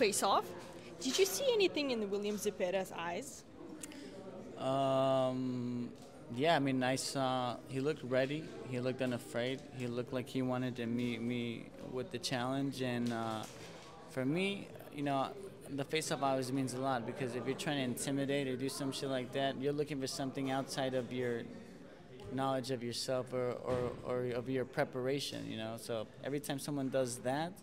face-off. Did you see anything in William Zepeda's eyes? Yeah, I mean, I saw he looked ready. He looked unafraid. He looked like he wanted to meet me with the challenge. And for me, you know, the face-off always means a lot, because if you're trying to intimidate or do some shit like that, you're looking for something outside of your knowledge of yourself or of your preparation, you know. So every time someone does that,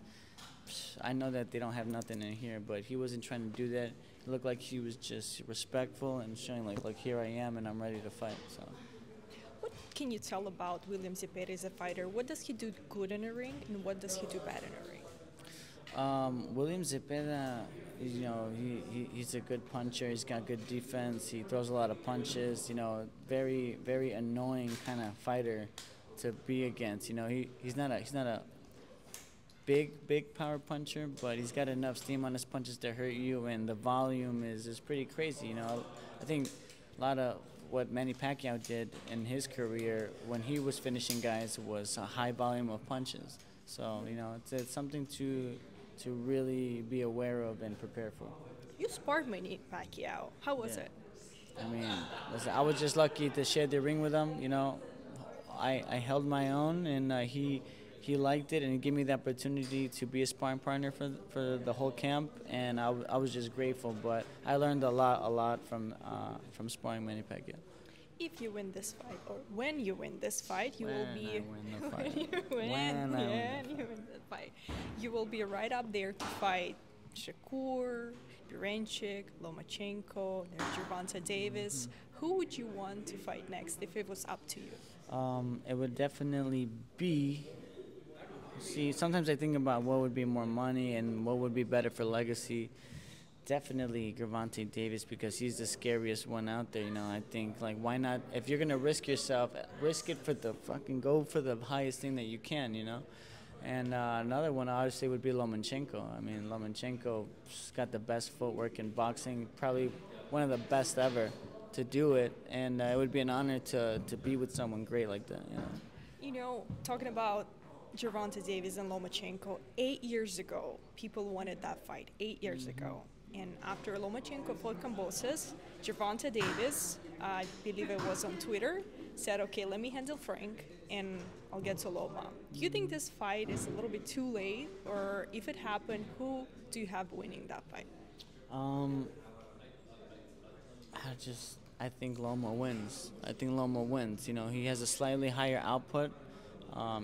I know that they don't have nothing in here, but he wasn't trying to do that. It looked like he was just respectful and showing like here I am and I'm ready to fight. So. What can you tell about William Zepeda as a fighter? What does he do good in a ring, and what does he do bad in a ring? William Zepeda, you know, he's a good puncher. He's got good defense. He throws a lot of punches. You know, very annoying kind of fighter to be against. You know, he's not a big power puncher, but he's got enough steam on his punches to hurt you, and the volume is pretty crazy. You know, I think a lot of what Manny Pacquiao did in his career when he was finishing guys was a high volume of punches. So, you know, it's something to really be aware of and prepare for. You sparred Manny Pacquiao. How was it? I mean, listen, I was just lucky to share the ring with him. You know, I held my own, and he liked it, and he gave me the opportunity to be a sparring partner for the whole camp, and I was just grateful. But I learned a lot from sparring Manny Pacquiao. If you win this fight, or when you win this fight, you will be you will be right up there to fight Shakur, Lomachenko, Gervonta Davis. Who would you want to fight next if it was up to you? It would definitely be. See, sometimes I think about what would be more money and what would be better for legacy. Definitely Gervonta Davis, because he's the scariest one out there. You know, I think, like, why not? If you're gonna risk yourself, risk it for the go for the highest thing that you can. You know, and another one obviously would be Lomachenko. I mean, Lomachenko's got the best footwork in boxing, probably one of the best ever to do it, and it would be an honor to be with someone great like that. You know. You know, talking about Gervonta Davis and Lomachenko, 8 years ago, people wanted that fight. 8 years ago. And after Lomachenko fought COBBS, Gervonta Davis, I believe it was on Twitter, said, okay, let me handle Frank, and I'll get to Loma. Do you think this fight is a little bit too late? Or if it happened, who do you have winning that fight? I think Loma wins. You know, he has a slightly higher output.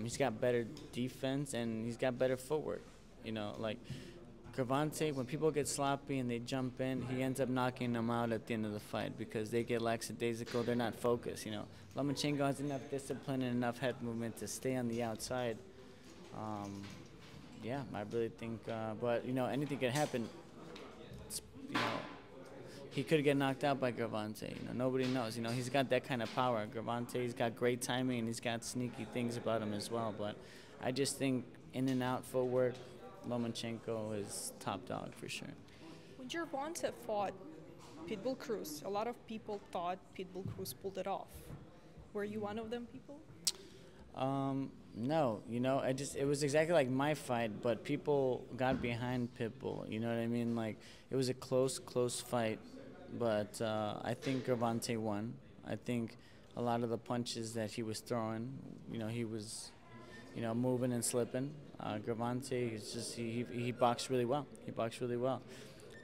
He's got better defense, and he's got better footwork. You know, like Gervonta, when people get sloppy and they jump in, he ends up knocking them out at the end of the fight because they get lackadaisical. They're not focused. You know, Lomachenko has enough discipline and enough head movement to stay on the outside. Yeah, I really think. But you know, anything could happen. You know, he could get knocked out by Gervonta. You know, nobody knows. You know, he's got that kind of power. Gervonta, he's got great timing, and he's got sneaky things about him as well. But I just think in and out footwork, Lomachenko is top dog for sure. When Gervonta fought Pitbull Cruz, a lot of people thought Pitbull Cruz pulled it off. Were you one of them people? No, you know, it was exactly like my fight, but people got behind Pitbull. You know what I mean? Like, it was a close fight, but I think Gervonta won. I think a lot of the punches that he was throwing, you know, he was, you know, moving and slipping. Gervonta, he boxed really well.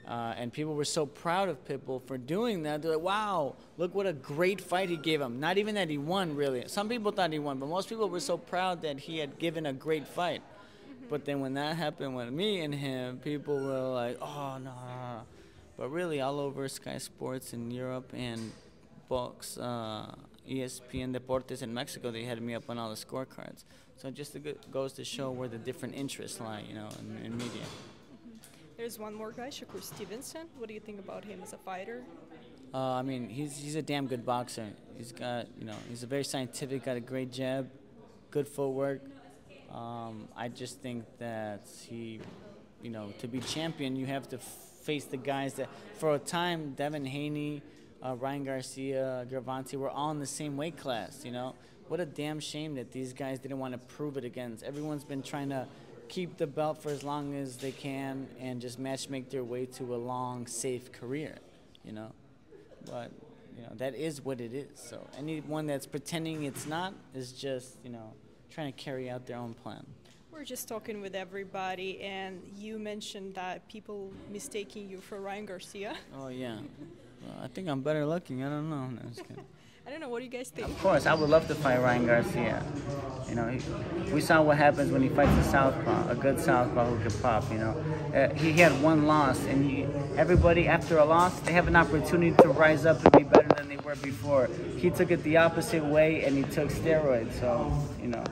And people were so proud of Pitbull for doing that. They're like, wow, look what a great fight he gave him. Not even that he won, really. Some people thought he won, but most people were so proud that he had given a great fight. But then when that happened with me and him, people were like, oh, no. But really, all over Sky Sports in Europe and Box, ESPN Deportes in Mexico, they had me up on all the scorecards. So it just goes to show where the different interests lie, you know, in media. There's one more guy, Shakur Stevenson. What do you think about him as a fighter? I mean, he's a damn good boxer. He's got, you know, he's a very scientific, got a great jab, good footwork. I just think that he, you know, to be champion, you have to face the guys that, for a time, DEVIN, HANEY, RYAN GARCIA, Gervonta were all in the same weight class, you know. What a damn shame that these guys didn't want to prove it against. Everyone's been trying to keep the belt for as long as they can and just match make their way to a long, safe career, you know. But, you know, that is what it is. So anyone that's pretending it's not is just, you know, trying to carry out their own plan. We're just talking with everybody, and you mentioned that people mistaking you for Ryan Garcia. Oh, yeah. Well, I think I'm better looking. I don't know. No, just kidding. I don't know. What do you guys think? Of course, I would love to fight Ryan Garcia. You know, we saw what happens when he fights a southpaw, a good southpaw who can pop. You know, he had one loss, and everybody after a loss, they have an opportunity to rise up and be better than they were before. He took it the opposite way, and he took steroids. So, you know,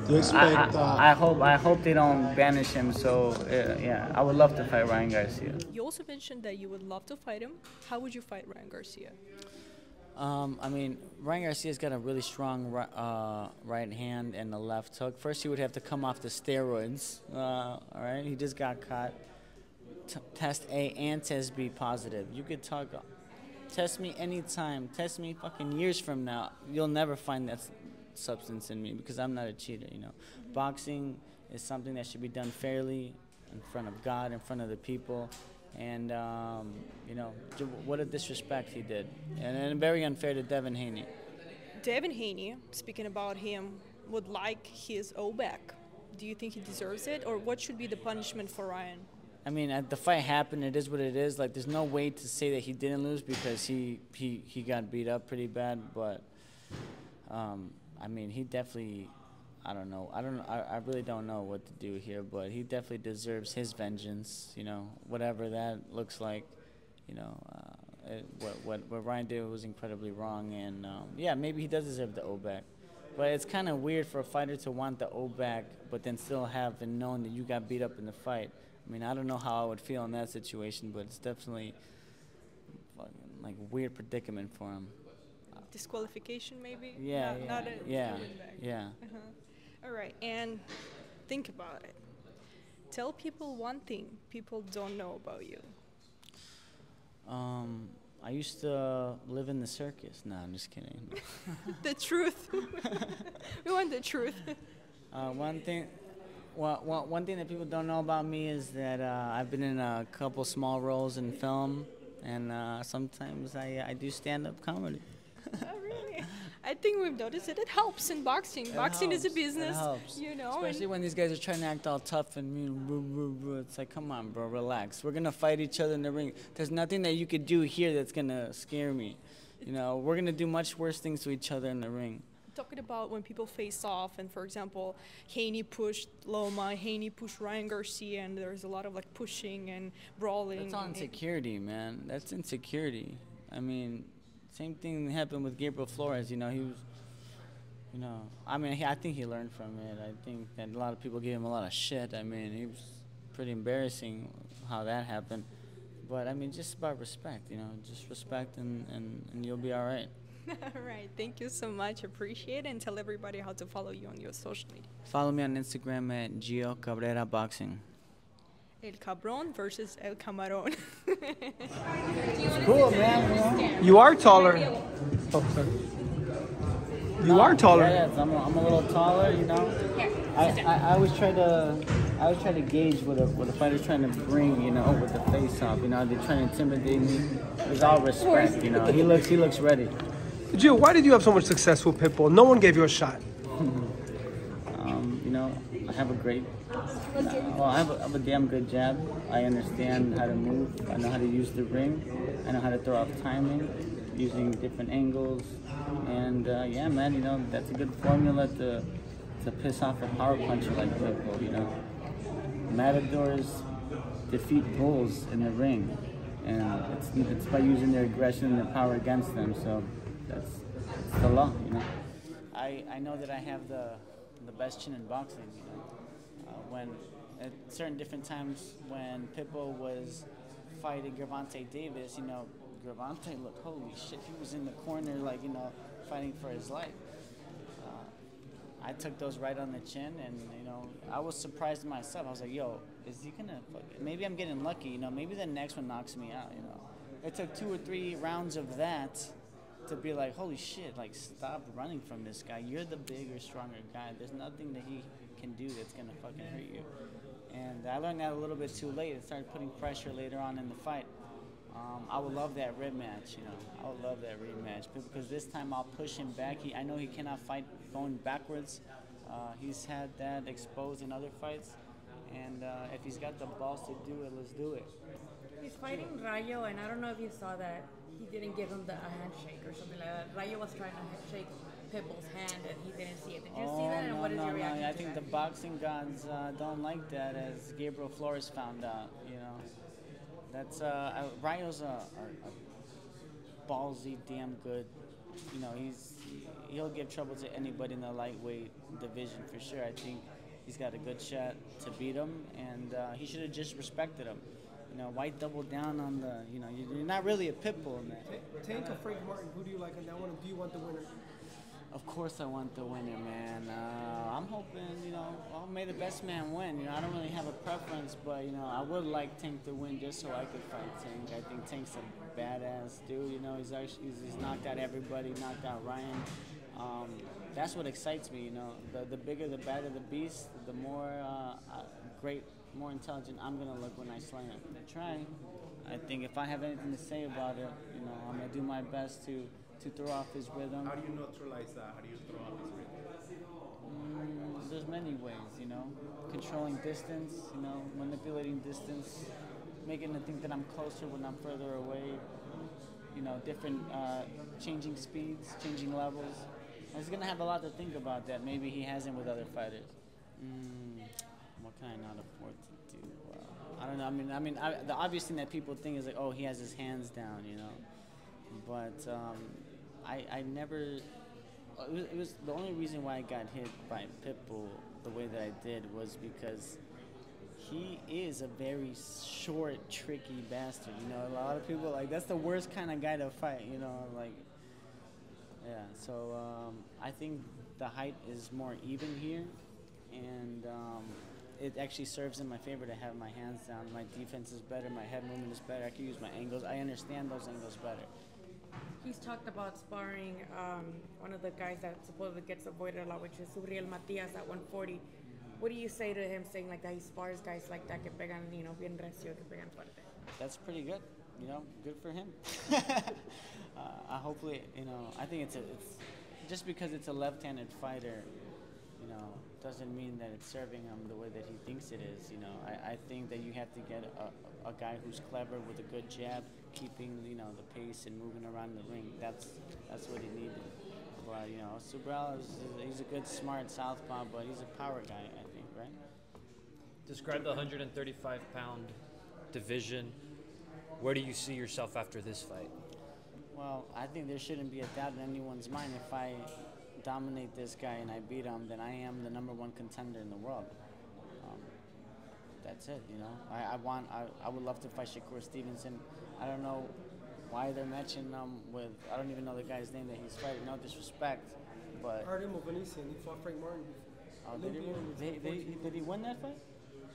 Do you expect, I hope they don't banish him. So, yeah, I would love to fight Ryan Garcia. You also mentioned that you would love to fight him. How would you fight Ryan Garcia? I mean, Ryan Garcia's got a really strong right hand and a left hook. First, he would have to come off the steroids. All right, he just got caught. Test A and test B positive. You could test me anytime. Test me fucking years from now. You'll never find that substance in me because I'm not a cheater. You know, boxing is something that should be done fairly in front of God, in front of the people. And, you know, what a disrespect he did. And very unfair to Devin Haney. Devin Haney, speaking about him, would like his O back. Do you think he deserves it? Or what should be the punishment for Ryan? I mean, the fight happened. It is what it is. Like, there's no way to say that he didn't lose because he got beat up pretty bad. But, I mean, he definitely... I don't know. I really don't know what to do here, but he definitely deserves his vengeance. You know, whatever that looks like. You know, what Ryan did was incredibly wrong, and yeah, maybe he does deserve the O back. But it's kind of weird for a fighter to want the O back, but then still have been known that you got beat up in the fight. I mean, I don't know how I would feel in that situation, but it's definitely like a weird predicament for him. Disqualification, maybe? Yeah, yeah. All right, and think about it. Tell people one thing people don't know about you. I used to live in the circus. No, I'm just kidding. The truth. We want the truth. One thing that people don't know about me is that I've been in a couple small roles in film, and sometimes I do stand-up comedy. Oh, really? I think we've noticed it. It helps in boxing. Boxing is a business, you know. Especially when these guys are trying to act all tough and mean. It's like, come on, bro, relax. We're going to fight each other in the ring. There's nothing that you could do here that's going to scare me. You know, we're going to do much worse things to each other in the ring. Talking about when people face off, and for example, Haney pushed Loma, Haney pushed Ryan Garcia, and there's a lot of like pushing and brawling. That's all insecurity, man. That's insecurity. I mean, same thing happened with Gabriel Flores. You know, he was, you know, I mean, I think he learned from it. I think that a lot of people gave him a lot of shit. I mean, he was pretty embarrassing how that happened. But I mean, just about respect, you know, just respect and you'll be all right. All right. Thank you so much. Appreciate it. And tell everybody how to follow you on your social media. Follow me on Instagram at Gio Cabrera Boxing. El Cabron versus El Camarón. It's cool, man. you are taller. Oh, sorry. You are taller. Yeah, I'm a little taller, you know. I always try to gauge what a fighter's trying to bring, you know, with the face off. You know, they're trying to intimidate me. With all respect, you know. He looks ready. Gio, why did you have so much success with Pitbull? No one gave you a shot. You know, I have a great, well, I have a damn good jab. I understand how to move. I know how to use the ring. I know how to throw off timing, using different angles. And yeah, man, you know, that's a good formula to piss off a power puncher like Pitbull, you know. Matadors defeat bulls in the ring. And it's by using their aggression and their power against them. So that's the law, you know. I know that I have the best chin in boxing, you know. When at certain different times when Pitbull was fighting Gervonta Davis, you know, Gervonta looked, holy shit, he was in the corner, like, you know, fighting for his life. I took those right on the chin, and, you know, I was surprised myself. I was like, yo, is he gonna, maybe I'm getting lucky, you know, maybe the next one knocks me out, you know. It took 2 or 3 rounds of that to be like, holy shit, like, stop running from this guy. You're the bigger, stronger guy. There's nothing that he can do that's gonna fucking hurt you. And I learned that a little bit too late. It started putting pressure later on in the fight. I would love that rematch, you know. I would love that rematch because this time I'll push him back. I know he cannot fight going backwards. He's had that exposed in other fights, and if he's got the balls to do it, let's do it. He's fighting RAYO, and I don't know if you saw that. He didn't give him a handshake or something like that. RAYO was trying to shake Pitbull's hand, and he didn't see it. Did you see that? And what is your reaction to that? I think the boxing gods don't like that, as Gabriel Flores found out. You know, that's RAYO's a ballsy, damn good. You know, he'll give trouble to anybody in the lightweight division for sure. I think he's got a good shot to beat him, and he should have just respected him. You know, why double down on the, you know, you're not really a pit bull, man. Tank or Frank Martin, who do you like on that one? Do you want the winner? Of course I want the winner, man. I'm hoping, you know, well, may the best man win. You know, I don't really have a preference, but, you know, I would like Tank to win just so I could fight Tank. I think Tank's a badass dude, you know. He's knocked out everybody, knocked out Ryan. That's what excites me, you know. The bigger, the badder the beast, the more more intelligent I'm going to look when I slam. I try. I think if I have anything to say about it, you know, I'm going to do my best to throw off his rhythm. How do you neutralize that? How do you throw off his rhythm? There's many ways, you know. Controlling distance, you know, manipulating distance, making it think that I'm closer when I'm further away. You know, different, changing speeds, changing levels. He's going to have a lot to think about that. Maybe he hasn't with other fighters. What can I not afford to do? I don't know. The obvious thing that people think is like, oh, he has his hands down, you know. But I never. It was the only reason why I got hit by Pitbull the way that I did was because he is a very short, tricky bastard. You know, a lot of people like that's the worst kind of guy to fight. You know, like yeah. So I think the height is more even here, and it actually serves in my favor to have my hands down. My defense is better. My head movement is better. I can use my angles. I understand those angles better. He's talked about sparring one of the guys that supposedly gets avoided a lot, which is SUBRIEL MATIAS at 140. What do you say to him saying like that he spars guys like that que pegan, you know, bien recio, que pegan fuerte? That's pretty good. You know, good for him. Hopefully, you know, I think it's just because it's a left-handed fighter, you know, doesn't mean that it's serving him the way that he thinks it is. You know, I think that you have to get a guy who's clever with a good jab, keeping, you know, the pace and moving around the ring. That's what he needed. But, you know, SUBRIEL he's a good, smart southpaw, but he's a power guy, I think, right? Describe the 135-pound division. Where do you see yourself after this fight? Well, I think there shouldn't be a doubt in anyone's mind. If I dominate this guy and I beat him, then I am the #1 contender in the world. That's it, you know. I would love to fight Shakur Stevenson. I don't know why they're matching him with, I don't even know the guy's name that he's fighting, no disrespect, but... Artem Harutyunyan, he fought Frank Martin. Did he win that fight?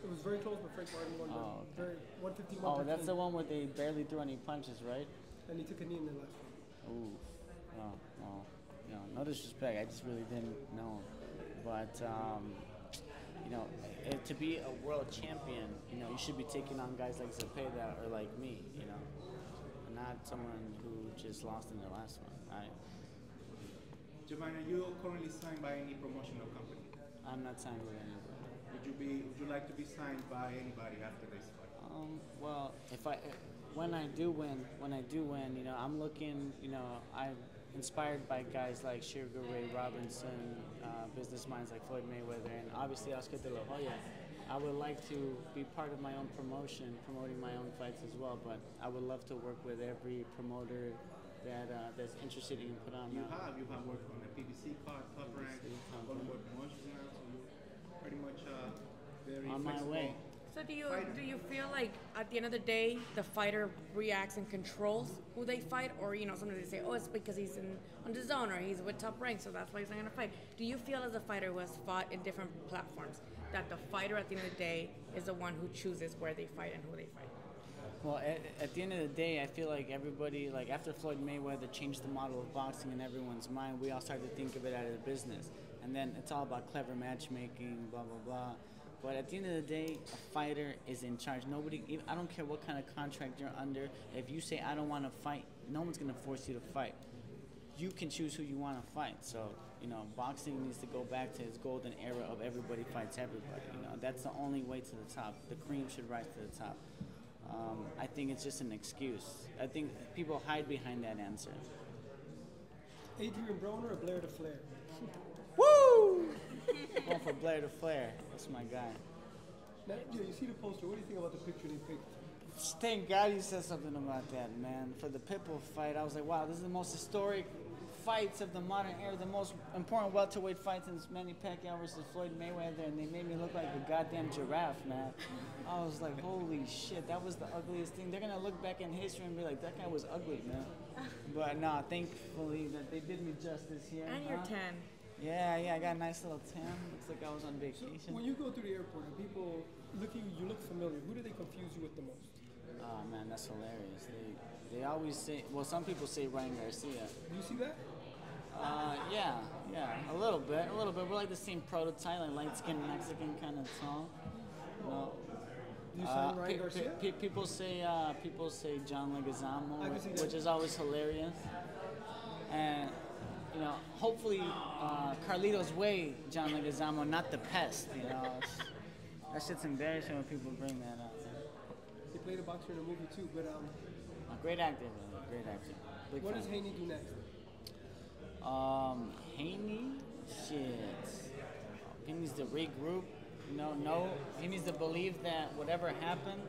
It was very close, but Frank Martin won. Okay. 151. Oh, that's the one where they barely threw any punches, right? And he took a knee in the last fight. Ooh, no disrespect. I just really didn't know. But you know, to be a world champion, you know, you should be taking on guys like Zepeda or like me, you know, and not someone who just lost in the last one. Right? Giovanni, are you currently signed by any promotional company? I'm not signed with anybody. Would you like to be signed by anybody after this fight? Well, when I do win, you know, I'm looking, you know, I'm inspired by guys like Sugar Ray Robinson, business minds like Floyd Mayweather, and obviously Oscar De La Hoya. I would like to be part of my own promotion, promoting my own fights as well, but I would love to work with every promoter that's interested in put on. You have worked on the PBC card, Top Rank, all the promotions now, so you're pretty much very on flexible. my way. So do you feel like at the end of the day the fighter reacts and controls who they fight, or you know sometimes they say, oh, it's because he's on the zone or he's with Top Rank, so that's why he's not gonna fight. Do you feel as a fighter who has fought in different platforms that the fighter at the end of the day is the one who chooses where they fight and who they fight? Well, at the end of the day, I feel like everybody, like after Floyd Mayweather changed the model of boxing in everyone's mind, we all started to think of it as a business. and then it's all about clever matchmaking, blah, blah, blah. But at the end of the day, a fighter is in charge. Nobody, I don't care what kind of contract you're under. If you say, I don't want to fight, no one's going to force you to fight. You can choose who you want to fight. So, you know, boxing needs to go back to its golden era of everybody fights everybody. You know, that's the only way to the top. The cream should rise to the top. I think it's just an excuse. I think people hide behind that answer. Adrian Broner or Blair to Flair? Woo! Going for Blair to Flair. That's my guy. Now, you see the poster. What do you think about the picture they picked? Thank God you said something about that, man. For the Pitbull fight, I was like, wow, this is the most historic fights of the modern era, the most important welterweight fight since Manny Pacquiao versus Floyd Mayweather, and they made me look like a goddamn giraffe, man. I was like, holy shit, that was the ugliest thing. They're gonna look back in history and be like, that guy was ugly, man. But nah, thankfully that they did me justice here. And you're 10. Yeah, I got a nice little tan. Looks like I was on vacation. So when you go through the airport and people look at you, you look familiar. Who do they confuse you with the most? Oh man, that's hilarious. They always say, well, some people say RYAN GARCIA. Do you see that? Yeah, a little bit. We're like the same prototype, like light-skinned Mexican kind of tall. You know. Do you sign RYAN GARCIA? People say John Leguizamo, which is always hilarious. And you know, hopefully Carlito's Way, John Leguizamo, not the pest. You know, that shit's embarrassing when people bring that up. He played a boxer in a movie too, but a great actor, man. Great actor. Big what fan. does Haney do next? Haney, shit. He needs to regroup. He needs to believe that whatever happened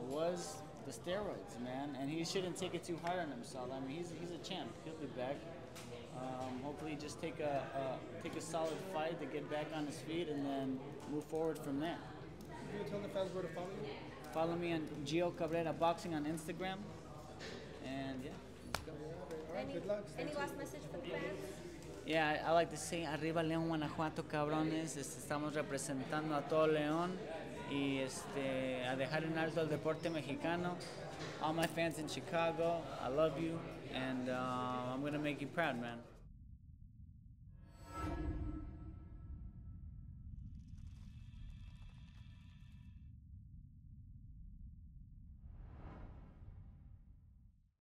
was the steroids, man, and he shouldn't take it too hard on himself. I mean, he's a champ. He'll be back. Hopefully, just take a solid fight to get back on his feet, and then move forward from there. Can you tell the fans where to follow you? Follow me on Gio Cabrera Boxing on Instagram, and yeah, let's go. All right, good luck. Any last message for the fans? Yeah, I like to say, arriba León, Guanajuato, cabrones. Estamos representando a todo León y a dejar en alto el deporte mexicano. All my fans in Chicago, I love you, and I'm gonna make you proud, man.